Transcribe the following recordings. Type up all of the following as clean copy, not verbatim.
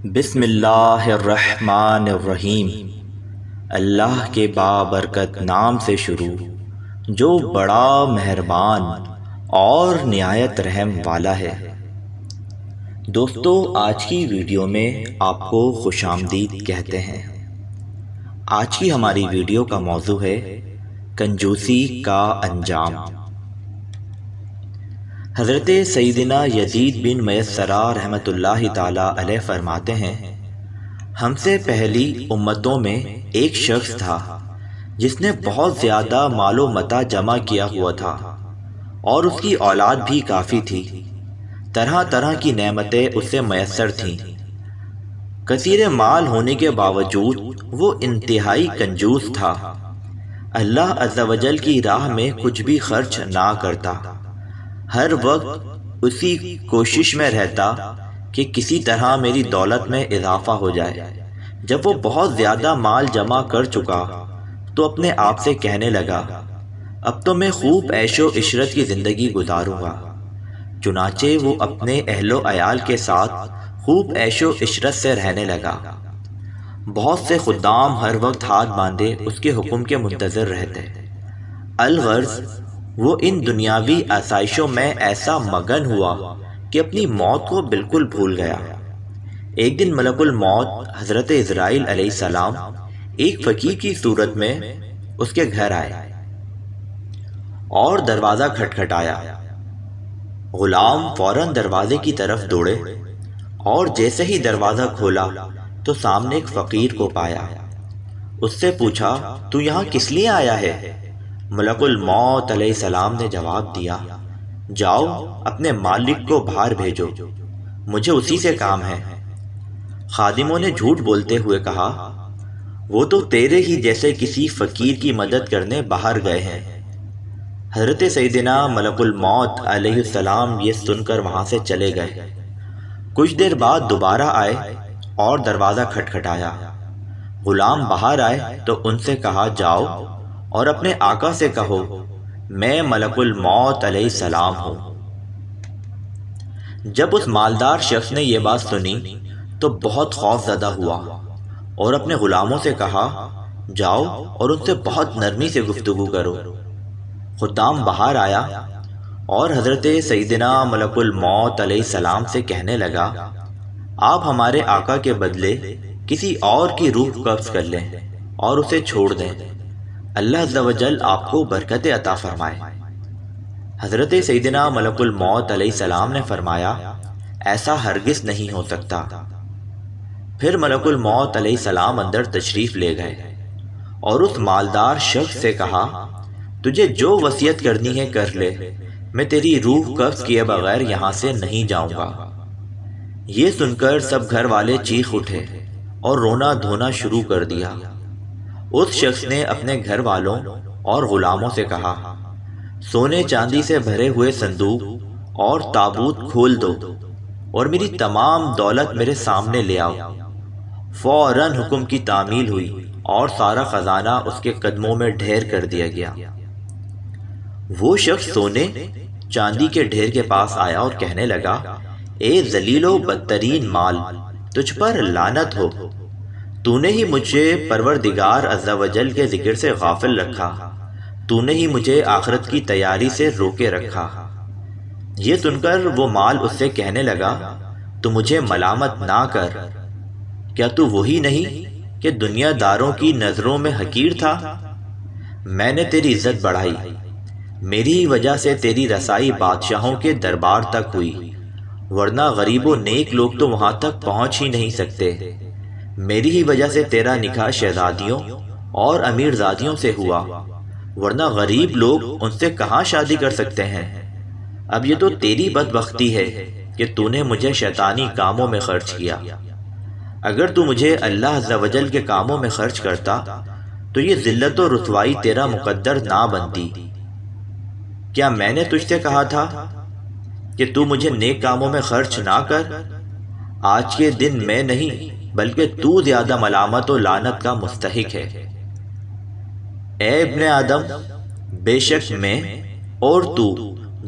بسم اللہ الرحمن الرحیم۔ اللہ کے بابرکت نام سے شروع جو بڑا مہربان اور نہایت رحم والا ہے۔ دوستو، آج کی ویڈیو میں آپ کو خوش آمدید کہتے ہیں۔ آج کی ہماری ویڈیو کا موضوع ہے کنجوسی کا انجام۔ حضرت سیدنا یزید بن میسرہ رحمۃ اللہ تعالی علیہ فرماتے ہیں، ہم سے پہلی امتوں میں ایک شخص تھا جس نے بہت زیادہ مال و متاع جمع کیا ہوا تھا اور اس کی اولاد بھی کافی تھی۔ طرح طرح کی نعمتیں اسے میسر تھیں۔ کثیر مال ہونے کے باوجود وہ انتہائی کنجوس تھا۔ اللہ عز و جل کی راہ میں کچھ بھی خرچ نہ کرتا، ہر وقت اسی کوشش میں رہتا کہ کسی طرح میری دولت میں اضافہ ہو جائے۔ جب وہ بہت زیادہ مال جمع کر چکا تو اپنے آپ سے کہنے لگا، اب تو میں خوب عیش و عشرت کی زندگی گزاروں گا۔ چنانچہ وہ اپنے اہل و عیال کے ساتھ خوب عیش و عشرت سے رہنے لگا۔ بہت سے خدام ہر وقت ہاتھ باندھے اس کے حکم کے منتظر رہتے۔ الغرض وہ ان دنیاوی آسائشوں میں ایسا مگن ہوا کہ اپنی موت کو بالکل بھول گیا۔ ایک دن ملک الموت حضرت عزرائیل علیہ السلام ایک فقیر کی صورت میں اس کے گھر آئے اور دروازہ کھٹکھٹایا۔ غلام فوراً دروازے کی طرف دوڑے اور جیسے ہی دروازہ کھولا تو سامنے ایک فقیر کو پایا۔ اس سے پوچھا، تو یہاں کس لیے آیا ہے؟ ملک الموت علیہ السلام نے جواب دیا، جاؤ اپنے مالک کو باہر بھیجو، مجھے اسی سے کام ہے۔ خادموں نے جھوٹ بولتے ہوئے کہا، وہ تو تیرے ہی جیسے کسی فقیر کی مدد کرنے باہر گئے ہیں۔ حضرت سیدنا ملک الموت علیہ السلام یہ سن کر وہاں سے چلے گئے۔ کچھ دیر بعد دوبارہ آئے اور دروازہ کھٹکھٹایا۔ غلام باہر آئے تو ان سے کہا، جاؤ اور اپنے آقا سے کہو میں ملک الموت علیہ السلام ہوں۔ جب اس مالدار شخص نے یہ بات سنی تو بہت خوف زدہ ہوا اور اپنے غلاموں سے کہا، جاؤ اور ان سے بہت نرمی سے گفتگو کرو۔ خدام باہر آیا اور حضرت سیدنا ملک الموت علیہ السلام سے کہنے لگا، آپ ہمارے آقا کے بدلے کسی اور کی روح قبض کر لیں اور اسے چھوڑ دیں، اللہ عز و جل آپ کو برکت عطا فرمائے۔ حضرت سیدنا ملک الموت علیہ السلام نے فرمایا، ایسا ہرگز نہیں ہو سکتا۔ پھر ملک الموت علیہ السلام اندر تشریف لے گئے اور اس مالدار شخص سے کہا، تجھے جو وصیت کرنی ہے کر لے، میں تیری روح قبض کیے بغیر یہاں سے نہیں جاؤں گا۔ یہ سن کر سب گھر والے چیخ اٹھے اور رونا دھونا شروع کر دیا۔ اس شخص نے اپنے گھر والوں اور غلاموں سے کہا، سونے چاندی سے بھرے ہوئے صندوق اور تابوت کھول دو اور میری تمام دولت میرے سامنے لے آؤ۔ فوراً حکم کی تعمیل ہوئی اور سارا خزانہ اس کے قدموں میں ڈھیر کر دیا گیا۔ وہ شخص سونے چاندی کے ڈھیر کے پاس آیا اور کہنے لگا، اے ذلیل و بدترین مال، تجھ پر لعنت ہو، تو نے ہی مجھے پروردگار عز و جل کے ذکر سے غافل رکھا، تو نے ہی مجھے آخرت کی تیاری سے روکے رکھا۔ یہ سن کر وہ مال اس سے کہنے لگا، تو مجھے ملامت نہ کر، کیا تو وہی نہیں کہ دنیا داروں کی نظروں میں حقیر تھا؟ میں نے تیری عزت بڑھائی، میری ہی وجہ سے تیری رسائی بادشاہوں کے دربار تک ہوئی، ورنہ غریب و نیک لوگ تو وہاں تک پہنچ ہی نہیں سکتے۔ میری ہی وجہ سے تیرا نکاح شہزادیوں اور امیر زادیوں سے ہوا، ورنہ غریب لوگ ان سے کہاں شادی کر سکتے ہیں۔ اب یہ تو تیری بدبختی ہے کہ تو نے مجھے شیطانی کاموں میں خرچ کیا۔ اگر تو مجھے اللہ عز و جل کے کاموں میں خرچ کرتا تو یہ ذلت و رسوائی تیرا مقدر نہ بنتی۔ کیا میں نے تجھ سے کہا تھا کہ تو مجھے نیک کاموں میں خرچ نہ کر؟ آج کے دن میں نہیں بلکہ تو زیادہ ملامت و لعنت کا مستحق ہے۔ اے ابن آدم، بے شک میں اور تو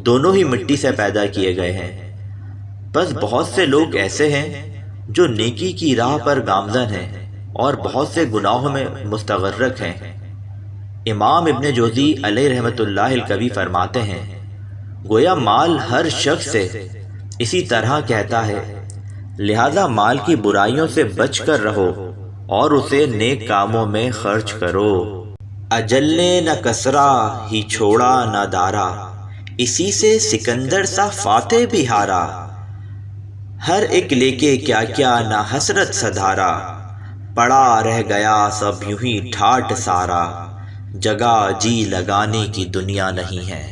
دونوں ہی مٹی سے پیدا کیے گئے ہیں، بس بہت سے لوگ ایسے ہیں جو نیکی کی راہ پر گامزن ہیں اور بہت سے گناہوں میں مستغرق ہیں۔ امام ابن جوزی علیہ رحمۃ اللہ الکوی فرماتے ہیں، گویا مال ہر شخص سے اسی طرح کہتا ہے، لہذا مال کی برائیوں سے بچ کر رہو اور اسے نیک کاموں میں خرچ کرو۔ اجل نے نہ کسرا ہی چھوڑا نہ دارا، اسی سے سکندر سا فاتح بھی ہارا۔ ہر ایک لے کے کیا کیا نہ حسرت سدھارا، پڑا رہ گیا سب یوں ہی ٹھاٹھ سارا۔ جگہ جی لگانے کی دنیا نہیں ہے،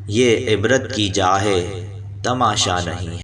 یہ عبرت کی جا ہے تماشا نہیں ہے۔